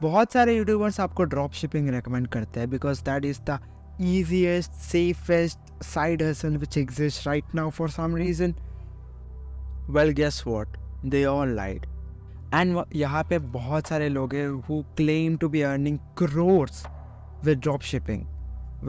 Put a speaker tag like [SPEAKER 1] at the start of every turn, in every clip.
[SPEAKER 1] बहुत सारे यूट्यूबर्स आपको ड्रॉप शिपिंग रिकमेंड करते हैं because that is the easiest, safest side hustle which exists right now for some reason. Well, guess what? They all lied. And यहाँ पे बहुत सारे लोग हैं who claim to be earning crores with drop shipping.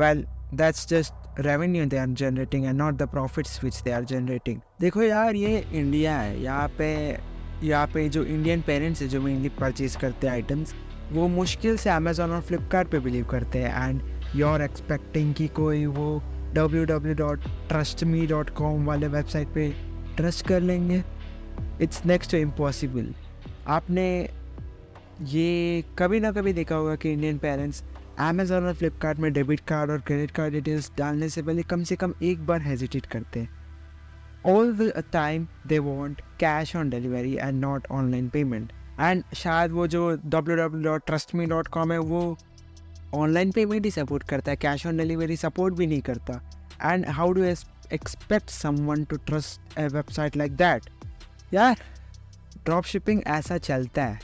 [SPEAKER 1] Well, that's just revenue they are generating and not the profits which they are generating. देखो यार, ये India है. यहाँ पे जो इंडियन पेरेंट्स है जो मेनली परचेज करते हैं आइटम्स, वो मुश्किल से अमेजोन और फ्लिपकार्ट पे बिलीव करते हैं. एंड यू आर एक्सपेक्टिंग कि कोई वो www.trustme.com वाले वेबसाइट पे ट्रस्ट कर लेंगे. It's next to impossible. आपने ये कभी ना कभी देखा होगा कि इंडियन पेरेंट्स अमेजोन और फ्लिपकार्ट में डेबिट कार्ड और क्रेडिट कार्ड डिटेल्स डालने से पहले कम से कम एक बार हेजिटेट करते हैं. All the time they want cash on delivery and not online payment. And शायद वो जो www.trustme.com है वो ऑनलाइन पेमेंट ही सपोर्ट करता है, कैश ऑन डिलीवरी सपोर्ट भी नहीं करता. And how do expect someone to trust a website like that? यार, ड्रॉप शिपिंग ऐसा चलता है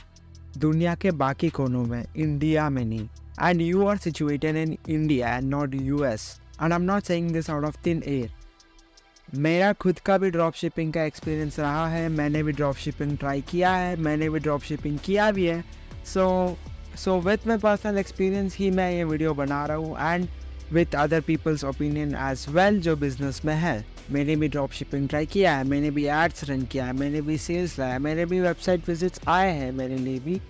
[SPEAKER 1] दुनिया के बाकी कोनों में, इंडिया में नहीं. And you are situated in India and not US. And I am not saying this out of thin air. मेरा खुद का भी ड्रॉप शिपिंग का एक्सपीरियंस रहा है. मैंने भी ड्रॉप शिपिंग ट्राई किया है, मैंने भी ड्रॉप शिपिंग किया भी है. So with my personal experience ही मैं ये वीडियो बना रहा हूँ. And with other peoples opinion as well जो बिजनेस में है. मैंने भी ड्रॉप शिपिंग ट्राई किया है, मैंने भी एड्स रन किया है, मैंने भी सेल्स लाया, मैंने भी वेबसाइट विजिट्स आए हैं मेरे लिए भी.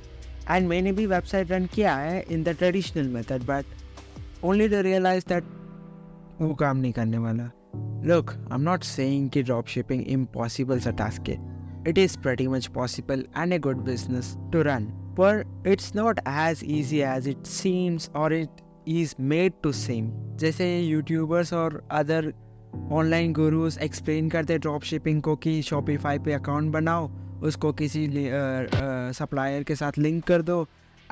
[SPEAKER 1] एंड मैंने भी वेबसाइट रन किया है in the traditional method, but only to realize that वो काम नहीं करने वाला. Look, I'm not saying कि drop shipping impossible सा task है. It is pretty much possible and a good business to run. But it's not as easy as it seems or it is made to seem. जैसे YouTubers और other online gurus explain करते drop shipping को कि Shopify पे account बनाओ, उसको किसी supplier के साथ link कर दो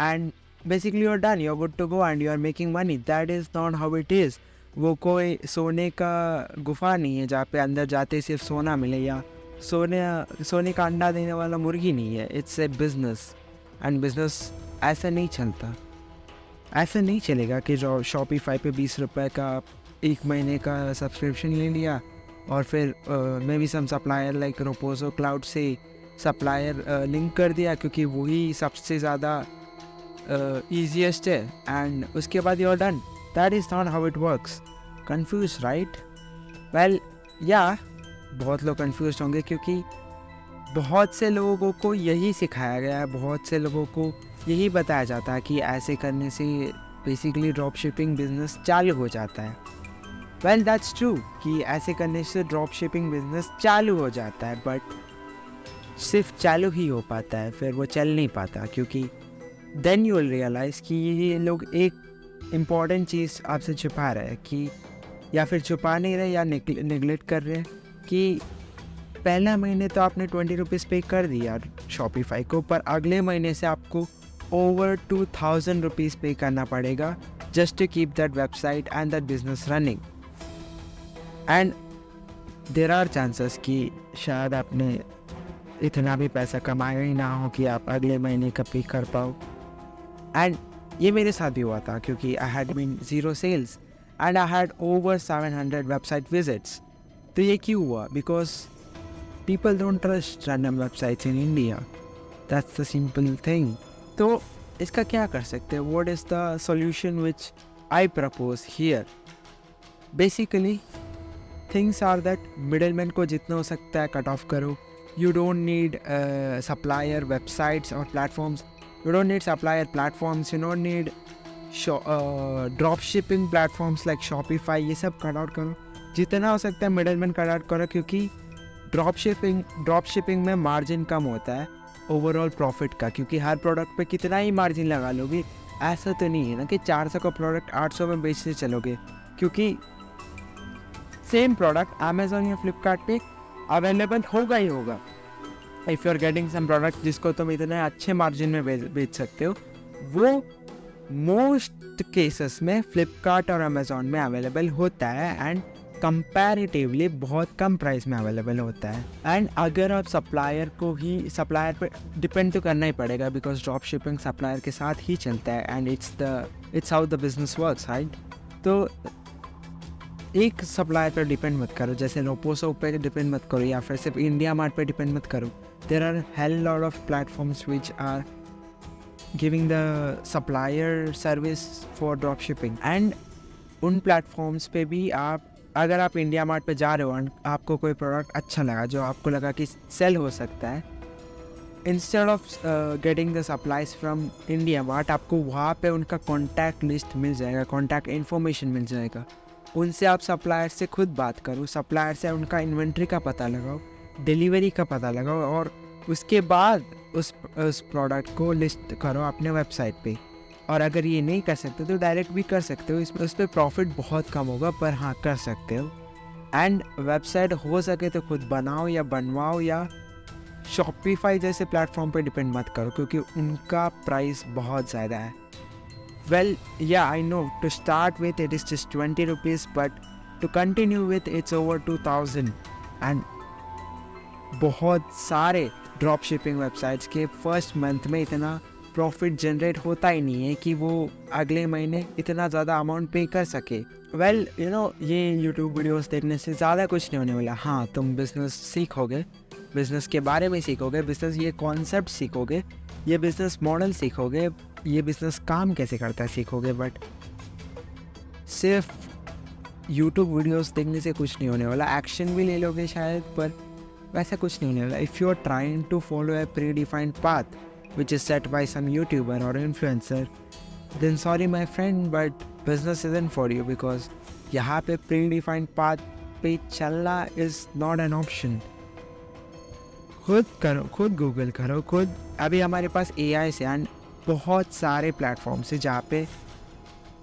[SPEAKER 1] and basically you're done, you're good to go and you're making money. That is not how it is. वो कोई सोने का गुफा नहीं है जहाँ पे अंदर जाते सिर्फ सोना मिले, या सोने का अंडा देने वाला मुर्गी नहीं है. It's a business and business ऐसा नहीं चलता. ऐसा नहीं चलेगा कि शॉपिफाई पे 20 रुपए का एक महीने का सब्सक्रिप्शन ले लिया और फिर maybe some supplier like Roposo cloud से सप्लायर लिंक कर दिया क्योंकि वही सबसे ज़्यादा ईजीएस्ट है एंड उसके बाद you are done. That is not how it works. Confused, right? Well, yeah, बहुत लोग confused होंगे क्योंकि बहुत से लोगों को यही सिखाया गया है, बहुत से लोगों को यही बताया जाता है कि ऐसे करने से बेसिकली ड्रॉप शिपिंग बिजनेस चालू हो जाता है. Well, that's true कि ऐसे करने से ड्रॉप शिपिंग बिजनेस चालू हो जाता है, बट सिर्फ चालू ही हो पाता है, फिर वो चल नहीं पाता क्योंकि then you will realize कि ये लोग एक इम्पॉर्टेंट चीज़ आपसे छुपा रहे हैं कि या फिर छुपा नहीं रहे या निगलेक्ट कर रहे हैं कि पहला महीने तो आपने 20 रुपीज़ पे कर दिया शॉपिफाई को, पर अगले महीने से आपको ओवर 2000 रुपीज़ पे करना पड़ेगा just to keep that website and that business running. And there are chances कि शायद आपने इतना भी पैसा कमाया ही ना हो कि आप अगले महीने का पे कर पाओ. एंड ये मेरे साथ भी हुआ था क्योंकि I had been zero sales and I had over 700 website visits. तो ये क्यों हुआ? Because people don't trust random websites in India. That's the simple thing. तो इसका क्या कर सकते हैं? What is the solution which I propose here? Basically things are that middleman को जितना हो सकता है कट ऑफ करो. You don't need supplier websites और platforms. You don't need supplier platforms, you don't need drop shipping platforms like Shopify. ये सब cut out करो जितना हो सकता है. मिडलमैन कट आउट करो क्योंकि ड्रॉप शिपिंग में मार्जिन कम होता है ओवरऑल प्रॉफिट का, क्योंकि हर प्रोडक्ट पे कितना ही मार्जिन लगा लोगे. ऐसा तो नहीं है ना कि 400 का प्रोडक्ट 800 में बेचने चलोगे, क्योंकि सेम प्रोडक्ट अमेजोन या फ्लिपकार्ट पे अवेलेबल होगा ही होगा. If you are getting some product जिसको तुम इतने अच्छे मार्जिन में बेच सकते हो, वो मोस्ट केसेस में फ्लिपकार्ट और अमेजोन में अवेलेबल होता है. एंड कंपैरेटिवली बहुत कम प्राइस में अवेलेबल होता है। एंड अगर आप सप्लायर पे डिपेंड तो करना ही पड़ेगा, बिकॉज ड्रॉप शिपिंग सप्लायर के साथ ही चलता है and it's how the business works, right. तो एक सप्लायर पर डिपेंड मत करो, जैसे लोपोसो पे डिपेंड मत करो या फिर सिर्फ इंडिया मार्ट पे डिपेंड मत करो। There are hell lot of platforms which are giving the supplier service for drop shipping. And उन प्लेटफॉर्म्स पे भी अगर आप इंडिया मार्ट पे जा रहे हो और आपको कोई प्रोडक्ट अच्छा लगा जो आपको लगा कि सेल हो सकता है, instead of getting the supplies from India mart, आपको वहाँ पे उनका कॉन्टैक्ट लिस्ट मिल जाएगा, कॉन्टैक्ट इन्फॉर्मेशन मिल जाएगा। उनसे आप सप्लायर से खुद बात करो, सप्लायर से उनका इन्वेंट्री का पता लगाओ, डिलीवरी का पता लगाओ और उसके बाद उस प्रोडक्ट को लिस्ट करो अपने वेबसाइट पे। और अगर ये नहीं कर सकते तो डायरेक्ट भी कर सकते हो, उस पर प्रॉफिट बहुत कम होगा पर हाँ कर सकते हो। एंड वेबसाइट हो सके तो खुद बनाओ या बनवाओ, या शॉपिफाई जैसे प्लेटफॉर्म पे डिपेंड मत करो क्योंकि उनका प्राइस बहुत ज़्यादा है। Well yeah I know to start with it is just 20 rupees, but to continue with it's over 2000। And बहुत सारे ड्रॉप शिपिंग वेबसाइट्स के फर्स्ट मंथ में इतना प्रॉफिट जनरेट होता ही नहीं है कि वो अगले महीने इतना ज़्यादा अमाउंट पे कर सके। वेल यू नो, ये यूट्यूब वीडियोस देखने से ज़्यादा कुछ नहीं होने वाला। हाँ, तुम बिज़नेस सीखोगे, बिज़नेस के बारे में सीखोगे, बिज़नेस ये कॉन्सेप्ट सीखोगे, ये बिज़नेस मॉडल सीखोगे, ये बिज़नेस काम कैसे करता है सीखोगे, बट सिर्फ यूट्यूब वीडियोस देखने से कुछ नहीं होने वाला। एक्शन भी ले लोगे शायद, पर वैसा कुछ नहीं होने वाला। If you are trying to follow a predefined path which is set by some YouTuber or influencer, then sorry my friend, but business isn't for you, because यहाँ पे predefined path पे चलना is not an option। खुद करो, खुद Google करो, खुद। अभी हमारे पास AI से एंड बहुत सारे प्लेटफॉर्म्स हैं जहाँ पे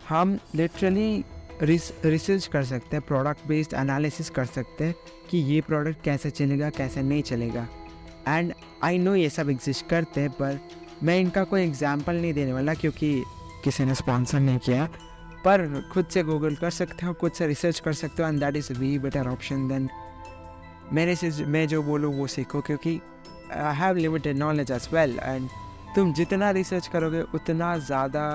[SPEAKER 1] हम लिटरली रिसर्च कर सकते हैं, प्रोडक्ट बेस्ड एनालिसिस कर सकते हैं कि ये प्रोडक्ट कैसे चलेगा, कैसे नहीं चलेगा। एंड आई नो ये सब एग्जिस्ट करते हैं, पर मैं इनका कोई एग्जाम्पल नहीं देने वाला क्योंकि किसी ने स्पॉन्सर नहीं किया। पर खुद से गूगल कर सकते हो, खुद से रिसर्च कर सकते हो, and that is way better option than मेरे से मैं जो बोलूँ वो सीखो, क्योंकि I have limited knowledge as well. And तुम जितना रिसर्च करोगे उतना ज़्यादा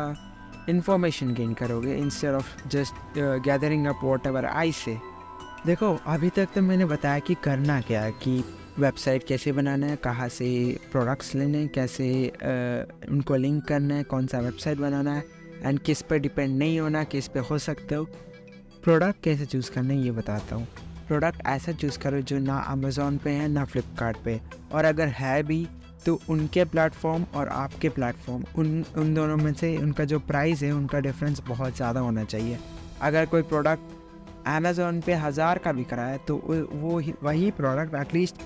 [SPEAKER 1] इंफॉर्मेशन गेन करोगे instead of just gathering up whatever I say. देखो, अभी तक तो मैंने बताया कि करना क्या है, कि वेबसाइट कैसे बनाना है, कहाँ से प्रोडक्ट्स लेने हैं, कैसे उनको लिंक करना है, कौन सा वेबसाइट बनाना है, एंड किस पे डिपेंड नहीं होना, किस पे हो सकते हो। प्रोडक्ट कैसे चूज़ करना है ये बताता हूँ। प्रोडक्ट ऐसा चूज़ करो जो ना अमेज़ॉन पे है ना फ्लिपकार्ट पे, और अगर है भी तो उनके प्लेटफॉर्म और आपके प्लेटफॉर्म, उन दोनों में से उनका जो प्राइस है उनका डिफरेंस बहुत ज़्यादा होना चाहिए। अगर कोई प्रोडक्ट अमेज़ॉन पे 1000 का बिक रहा है तो वही प्रोडक्ट एटलीस्ट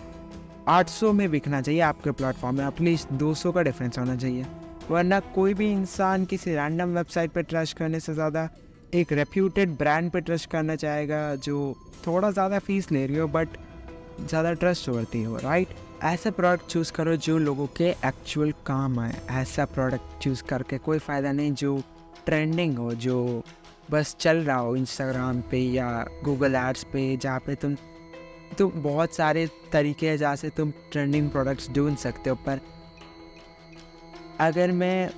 [SPEAKER 1] 800 में बिकना चाहिए आपके प्लेटफॉर्म में, एटलीस्ट 200 का डिफरेंस होना चाहिए। वरना कोई भी इंसान किसी रैंडम वेबसाइट पे ट्रस्ट करने से ज़्यादा एक रेप्यूटेड ब्रांड पे ट्रस्ट करना चाहेगा जो थोड़ा ज़्यादा फीस ले रही हो बट ज़्यादा ट्रस्ट वर्ती हो, राइट। ऐसा प्रोडक्ट चूज़ करो जो लोगों के एक्चुअल काम आए। ऐसा प्रोडक्ट चूज़ करके कोई फ़ायदा नहीं जो ट्रेंडिंग हो, जो बस चल रहा हो इंस्टाग्राम पे या गूगल एड्स पे, जहाँ पे तुम बहुत सारे तरीके हैं जहाँ से तुम ट्रेंडिंग प्रोडक्ट्स ढूंढ सकते हो। पर अगर मैं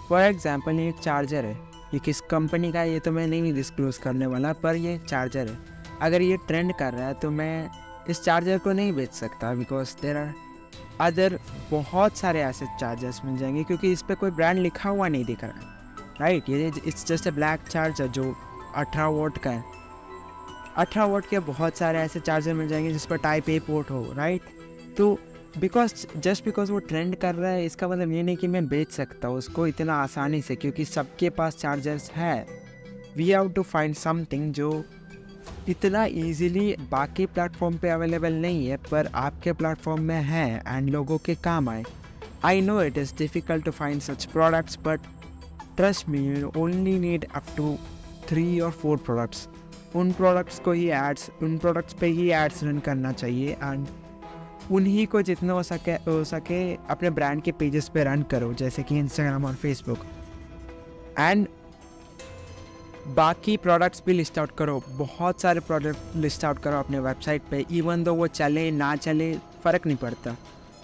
[SPEAKER 1] फॉर एग्जांपल, ये एक चार्जर है, ये किस कंपनी का है ये तो मैं नहीं डिस्क्लोज करने वाला, पर ये चार्जर है। अगर ये ट्रेंड कर रहा है तो मैं इस चार्जर को नहीं बेच सकता, बिकॉज देयर आर अदर बहुत सारे ऐसे चार्जर्स मिल जाएंगे, क्योंकि इस पर कोई ब्रांड लिखा हुआ नहीं दिख रहा है, राइट। ये it's just a black charger जो 18 वोल्ट का है। 18 वोल्ट के बहुत सारे ऐसे चार्जर मिल जाएंगे जिस पर टाइप ए पोर्ट हो, राइट। तो जस्ट बिकॉज वो ट्रेंड कर रहा है इसका मतलब ये नहीं कि मैं बेच सकता हूँ उसको इतना आसानी से, क्योंकि सबके पास चार्जर्स है। We have to find something जो इतना इजीली बाकी प्लेटफॉर्म पे अवेलेबल नहीं है पर आपके प्लेटफॉर्म में है एंड लोगों के काम आए। I know it is difficult to find such products, but trust me, you only need up to 3 or 4 products. उन प्रोडक्ट्स पे ही एड्स रन करना चाहिए एंड उन्हीं को जितना हो सके अपने ब्रांड के पेजेस पे रन करो, जैसे कि इंस्टाग्राम और फेसबुक। एंड बाकी प्रोडक्ट्स भी लिस्ट आउट करो, बहुत सारे प्रोडक्ट लिस्ट आउट करो अपने वेबसाइट पे, इवन दो वो चले ना चले फ़र्क नहीं पड़ता,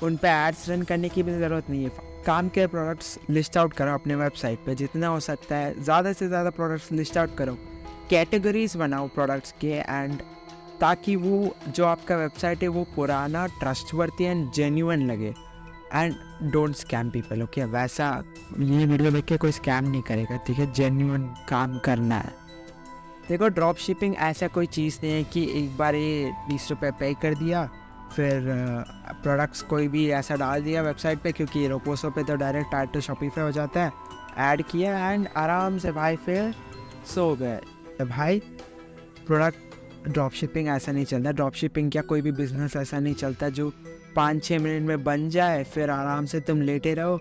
[SPEAKER 1] उन पे एड्स रन करने की भी ज़रूरत नहीं है। काम के प्रोडक्ट्स लिस्ट आउट करो अपने वेबसाइट पे, जितना हो सकता है ज़्यादा से ज़्यादा प्रोडक्ट्स लिस्ट आउट करो, कैटेगरीज बनाओ प्रोडक्ट्स के, एंड ताकि वो जो आपका वेबसाइट है वो पुराना, ट्रस्टवर्थी एंड जेन्युइन लगे। And don't scam people, okay? वैसा ये वीडियो देख के कोई स्कैम नहीं करेगा, ठीक है? जेन्युइन काम करना है। देखो, ड्रॉप शिपिंग ऐसा कोई चीज़ नहीं है कि एक बार ये 20 रुपये पे कर दिया, फिर प्रोडक्ट्स कोई भी ऐसा डाल दिया वेबसाइट पे, क्योंकि रोपोसो पे तो डायरेक्ट ऐड टू शॉपिफाई हो जाता है, ऐड किया एंड आराम से भाई फिर सो गए। तो भाई प्रोडक्ट ड्रॉप शिपिंग ऐसा नहीं चलता। ड्रॉप शिपिंग क्या कोई भी बिजनेस ऐसा नहीं चलता जो 5-6 मिनट में बन जाए, फिर आराम से तुम लेटे रहो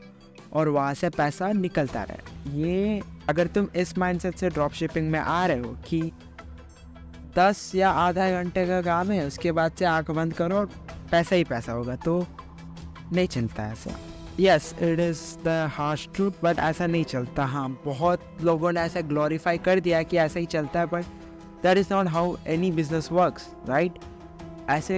[SPEAKER 1] और वहाँ से पैसा निकलता रहे। ये अगर तुम इस माइंडसेट से ड्रॉप शिपिंग में आ रहे हो कि 10 या आधा घंटे का काम है, उसके बाद से आँख बंद करो और पैसा ही पैसा होगा, तो नहीं चलता ऐसा। Yes, it is the harsh truth, but ऐसा नहीं चलता। हाँ, बहुत लोगों ने ऐसा ग्लोरीफाई कर दिया कि ऐसा ही चलता है, but that is not how any business works, right? ऐसे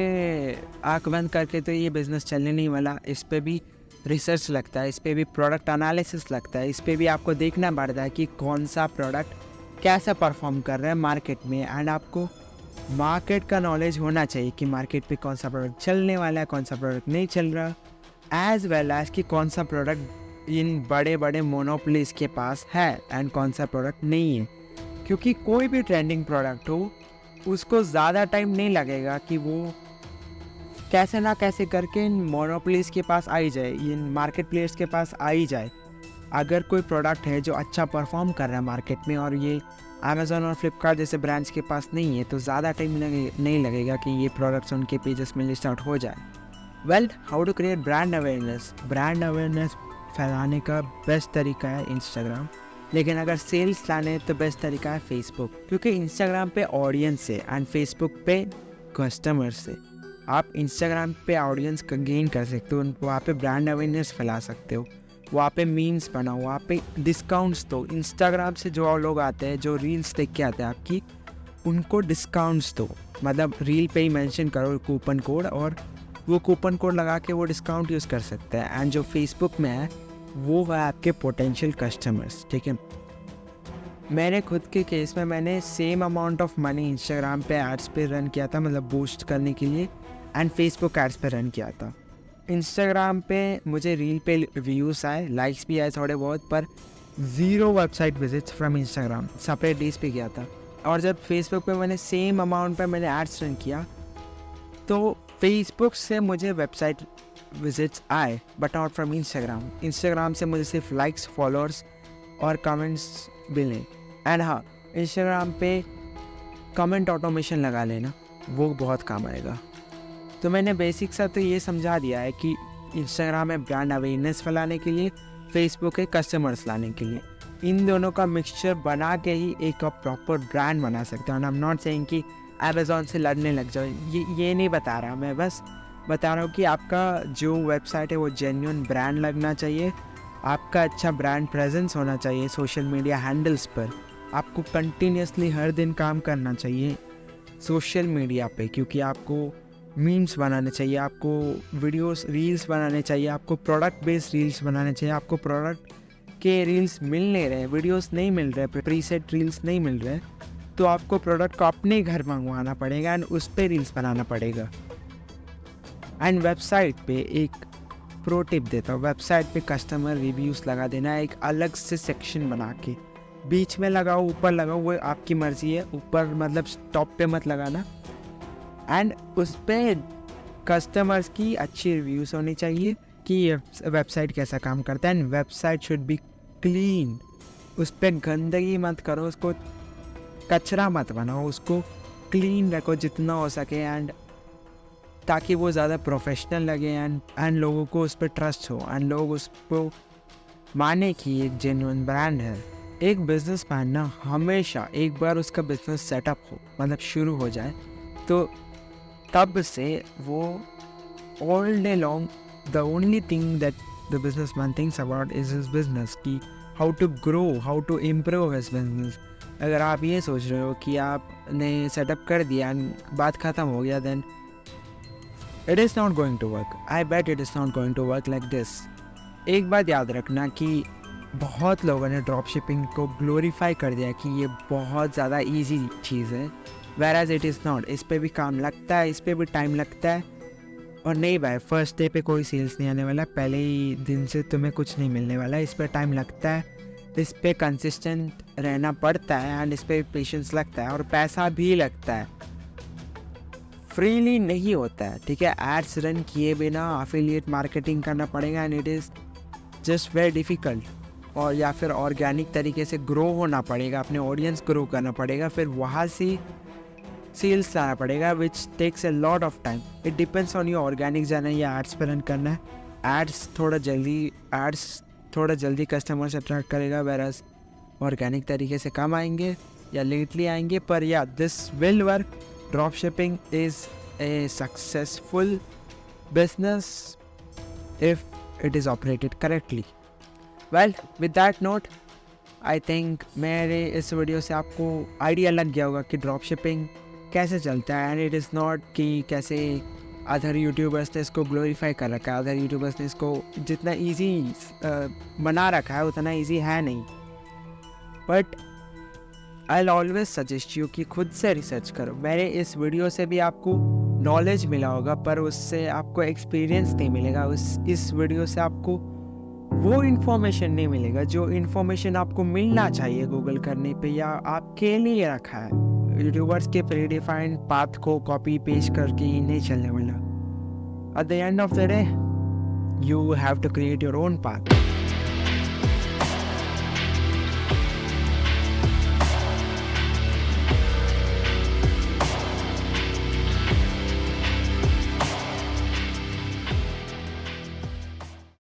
[SPEAKER 1] आँख बंद करके तो ये बिज़नेस चलने नहीं वाला। इस पे भी रिसर्च लगता है, इस पे भी प्रोडक्ट एनालिसिस लगता है, इस पे भी आपको देखना पड़ता है कि कौन सा प्रोडक्ट कैसा परफॉर्म कर रहा है मार्केट में, एंड आपको मार्केट का नॉलेज होना चाहिए कि मार्केट पे कौन सा प्रोडक्ट चलने वाला है, कौन सा प्रोडक्ट नहीं चल रहा, एज वेल एज कि कौन सा प्रोडक्ट इन बड़े बड़े मोनोपोलीज के पास है एंड कौन सा प्रोडक्ट नहीं है। क्योंकि कोई भी ट्रेंडिंग प्रोडक्ट हो, उसको ज़्यादा टाइम नहीं लगेगा कि वो कैसे ना कैसे करके इन मोनोपोलीज के पास आ ही जाए, इन मार्केट प्लेयर्स के पास आ ही जाए। अगर कोई प्रोडक्ट है जो अच्छा परफॉर्म कर रहा है मार्केट में और ये अमेज़ॉन और फ्लिपकार्ट जैसे ब्रांड्स के पास नहीं है, तो ज़्यादा टाइम नहीं लगेगा कि ये प्रोडक्ट्स उनके पेजेस में लिस्ट आउट हो जाए। Well, how to create brand awareness? Brand awareness फैलाने का बेस्ट तरीका है इंस्टाग्राम, लेकिन अगर सेल्स लाने हैं तो बेस्ट तरीका है फेसबुक, क्योंकि इंस्टाग्राम पे ऑडियंस है एंड फेसबुक पे कस्टमर्स है। आप इंस्टाग्राम पे ऑडियंस का गेन कर सकते हो, वहाँ पे ब्रांड अवेयरनेस फैला सकते हो, वहाँ पे मीम्स बनाओ, वहाँ पे डिस्काउंट्स दो। इंस्टाग्राम से जो लोग आते हैं, जो रील्स देख के आते हैं आपकी, उनको डिस्काउंट्स दो। मतलब रील पे ही मेंशन करो कूपन कोड, और वो कूपन कोड लगा के वो डिस्काउंट यूज़ कर सकते हैं। एंड जो फेसबुक में है वो है आपके पोटेंशियल कस्टमर्स, ठीक है? मैंने खुद के केस में मैंने same amount of money Instagram पे एड्स पे रन किया था, मतलब बूस्ट करने के लिए, एंड फेसबुक एड्स पे रन किया था। इंस्टाग्राम पे मुझे रील पे व्यूज़ आए, लाइक्स भी आए थोड़े बहुत, पर 0 website visits from Instagram. Separate days पे किया था। और जब फेसबुक पे मैंने सेम अमाउंट पे मैंने एड्स रन किया, तो फेसबुक से मुझे वेबसाइट विजिट्स आए, but not from Instagram. Instagram से मुझे सिर्फ लाइक्स, फॉलोअर्स और कमेंट्स मिले। एंड हाँ, इंस्टाग्राम पे कमेंट ऑटोमेशन लगा लेना, वो बहुत काम आएगा। तो मैंने बेसिक सा तो ये समझा दिया है कि इंस्टाग्राम है ब्रांड अवेयरनेस फैलाने के लिए, फेसबुक है कस्टमर्स लाने के लिए। इन दोनों का मिक्सचर बना के ही एक प्रॉपर ब्रांड बना सकते हो। And I am not saying कि अमेज़ॉन से लड़ने लग जाओ, ये नहीं बता रहा, मैं बस बता रहा हूँ कि आपका जो वेबसाइट है वो जेन्युइन ब्रांड लगना चाहिए, आपका अच्छा ब्रांड प्रेजेंस होना चाहिए सोशल मीडिया हैंडल्स पर। आपको कंटिन्यूसली हर दिन काम करना चाहिए सोशल मीडिया पे, क्योंकि आपको मीम्स बनाने चाहिए, आपको वीडियोस रील्स बनाने चाहिए, आपको प्रोडक्ट बेस्ड रील्स बनाने चाहिए। आपको प्रोडक्ट के रील्स मिल नहीं रहे, वीडियोस नहीं मिल रहे, प्रीसेट रील्स नहीं मिल रहे, तो आपको प्रोडक्ट को अपने घर मंगवाना पड़ेगा एंड उस पर रील्स बनाना पड़ेगा। एंड वेबसाइट पे एक प्रो टिप देता हूँ, वेबसाइट पे कस्टमर रिव्यूज़ लगा देना है, एक अलग से सेक्शन बना के। बीच में लगाओ, ऊपर लगाओ, वो आपकी मर्ज़ी है, ऊपर मतलब टॉप पे मत लगाना। एंड उस पर कस्टमर्स की अच्छी रिव्यूज़ होनी चाहिए कि ये वेबसाइट कैसा काम करता है। And website should be clean, उस पर गंदगी मत करो, उसको कचरा मत बनाओ, उसको क्लीन रखो जितना हो सके, एंड ताकि वो ज़्यादा प्रोफेशनल लगे एंड लोगों को उस पर ट्रस्ट हो एंड लोग उसको माने कि एक जेन्युइन ब्रांड है। एक बिजनेस मैन ना हमेशा एक बार उसका बिजनेस सेटअप हो, मतलब शुरू हो जाए, तो तब से वो all day long the only thing that the business man thinks about is his business, कि how to grow, how to improve his business. अगर आप ये सोच रहे हो कि आपने सेटअप कर दिया बात ख़त्म हो गया, then it is not going to work. I bet it is not going to work like this. एक बात याद रखना कि बहुत लोगों ने ड्रॉप शिपिंग को ग्लोरीफाई कर दिया कि ये बहुत ज़्यादा ईजी चीज़ है, whereas it is not. इस पर भी काम लगता है, इस पर भी टाइम लगता है। और नहीं भाई, फर्स्ट डे पे कोई सेल्स नहीं आने वाला, पहले ही दिन से तुम्हें कुछ नहीं मिलने वाला। इस पर टाइम लगता है, इस पर कंसिस्टेंट रहना पड़ता है, एंड इस पर पेशेंस लगता है और पैसा भी लगता है। फ्रीली नहीं होता है, ठीक है। एड्स रन किए बिना अफिलिएट मार्केटिंग करना पड़ेगा, and it is just very difficult. और या फिर ऑर्गेनिक तरीके से ग्रो होना पड़ेगा, अपने ऑडियंस ग्रो करना पड़ेगा, फिर वहाँ से सेल्स लाना पड़ेगा, which takes a lot of time. It depends on your organic जाना है या एड्स पर रन करना है। एड्स थोड़ा जल्दी कस्टमर से अट्रैक्ट करेगा, वेरस ऑर्गेनिक तरीके से कम आएंगे या लेटली आएंगे, पर या this will work. Drop shipping is a successful business if it is operated correctly. Well, with that note, I think मेरे इस वीडियो से आपको आइडिया लग गया होगा कि ड्रॉप शिपिंग कैसे चलता है। एंड इट इज़ नॉट कि कैसे अदर यूट्यूबर्स ने इसको ग्लोरीफाई कर रखा है, अदर यूट्यूबर्स ने इसको जितना ईजी बना रखा है उतना ईजी है नहीं। But I will always suggest you कि खुद से रिसर्च करो। मेरे इस वीडियो से भी आपको नॉलेज मिला होगा, पर उससे आपको एक्सपीरियंस नहीं मिलेगा। इस वीडियो से आपको वो इन्फॉर्मेशन नहीं मिलेगा जो इन्फॉर्मेशन आपको मिलना चाहिए गूगल करने पे या आपके लिए रखा है। यूट्यूबर्स के प्रीडिफाइंड पाथ को कॉपी पेस्ट करके ही नहीं चलने वाला। At the end of the day you have to create your own path.